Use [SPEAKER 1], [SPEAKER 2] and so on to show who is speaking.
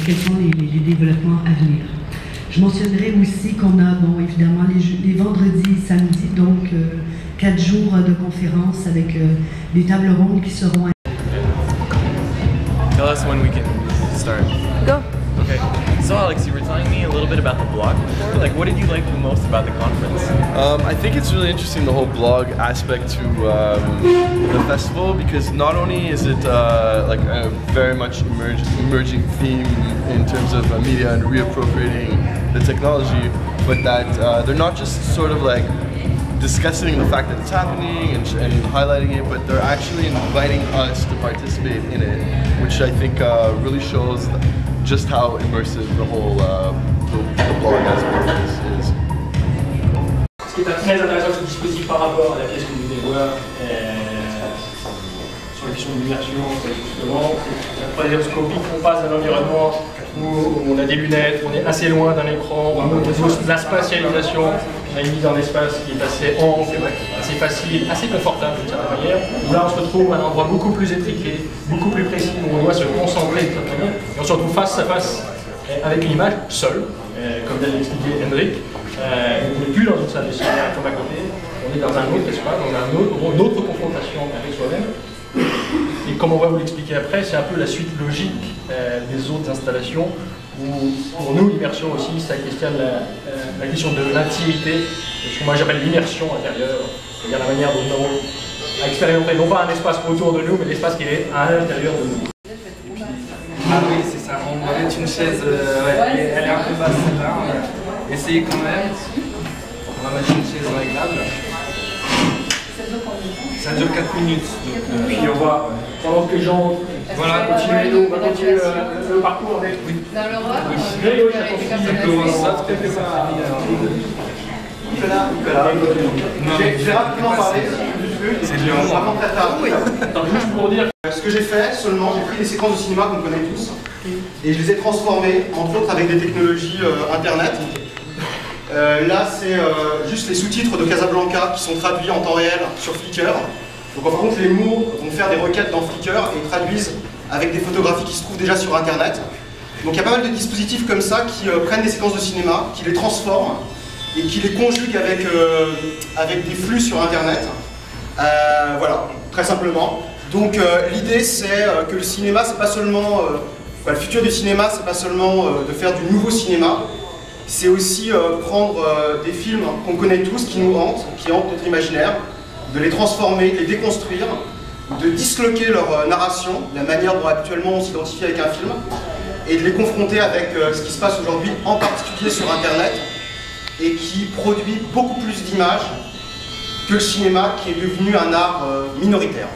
[SPEAKER 1] quels sont les développements à venir. Je mentionnerai aussi qu'on a, bon, évidemment, les vendredis et samedis, donc 4 jours de conférences avec des tables rondes qui seront...
[SPEAKER 2] Tell us when we can start.
[SPEAKER 3] Go.
[SPEAKER 2] Okay. So Alex, you were telling me a little bit about the blog before. Like, what did you like the most about the conference?
[SPEAKER 4] I think it's really interesting, the whole blog aspect to the festival, because not only is it like a very much emerging theme in terms of media and reappropriating the technology, but that they're not just sort of like discussing the fact that it's happening and highlighting it, but they're actually inviting us to participate in it, which I think really shows just how immersive the whole the blog aspect is.
[SPEAKER 5] Ce qui est très intéressant de ce dispositif par rapport à la pièce que vous venez voir sur la question de l'immersion, justement, c'est la proléoscopie qu'on passe d'un environnement où on a des lunettes, on est assez loin d'un écran, on a de la spatialisation, on a une mise en espace qui est assez ample, assez facile, assez confortable d'une certaine manière. Là, on se retrouve à un endroit beaucoup plus étriqué, beaucoup plus précis, où on doit se concentrer d'une certaine manière, et on se retrouve face à face avec une image seule, comme l'a expliqué Hendrik. On n'est plus dans une salle de cinéma comme à côté, on est dans un autre espace, dans une autre confrontation avec soi-même. Et comme on va vous l'expliquer après, c'est un peu la suite logique des autres installations où, pour nous, l'immersion aussi, ça questionne la question de l'intimité, ce que moi j'appelle l'immersion intérieure, c'est-à-dire la manière dont nous avons à expérimenter non pas un espace autour de nous, mais l'espace qui est à l'intérieur de nous.
[SPEAKER 6] Ah oui, c'est ça, on va mettre une chaise, elle est un peu basse celle-là, on va essayer quand même. On va mettre une chaise réglable. Ça dure 4 minutes. Donc,
[SPEAKER 5] puis on va, pendant que les gens
[SPEAKER 6] voilà,
[SPEAKER 5] continuer, nous, on va continuer le parcours avec...
[SPEAKER 3] Dans l'Europe,
[SPEAKER 5] Grégory, ça
[SPEAKER 6] quelque part.
[SPEAKER 7] Nicolas, j'ai rapidement parlé du truc, c'est vraiment très tard.
[SPEAKER 5] juste pour dire...
[SPEAKER 7] Ce que j'ai fait seulement, j'ai pris des séquences de cinéma qu'on connaît tous et je les ai transformées, entre autres avec des technologies internet. Là, c'est juste les sous-titres de Casablanca qui sont traduits en temps réel sur Flickr. Donc en fin de compte, les mots vont faire des requêtes dans Flickr et traduisent avec des photographies qui se trouvent déjà sur Internet. Donc il y a pas mal de dispositifs comme ça qui prennent des séquences de cinéma, qui les transforment et qui les conjuguent avec des flux sur Internet. Voilà, très simplement. Donc l'idée c'est que le cinéma, c'est pas seulement... le futur du cinéma, c'est pas seulement de faire du nouveau cinéma, c'est aussi prendre des films qu'on connaît tous, qui nous hantent, qui hantent notre imaginaire, de les transformer, de les déconstruire, de disloquer leur narration, la manière dont actuellement on s'identifie avec un film, et de les confronter avec ce qui se passe aujourd'hui, en particulier sur Internet, et qui produit beaucoup plus d'images que le cinéma, qui est devenu un art minoritaire.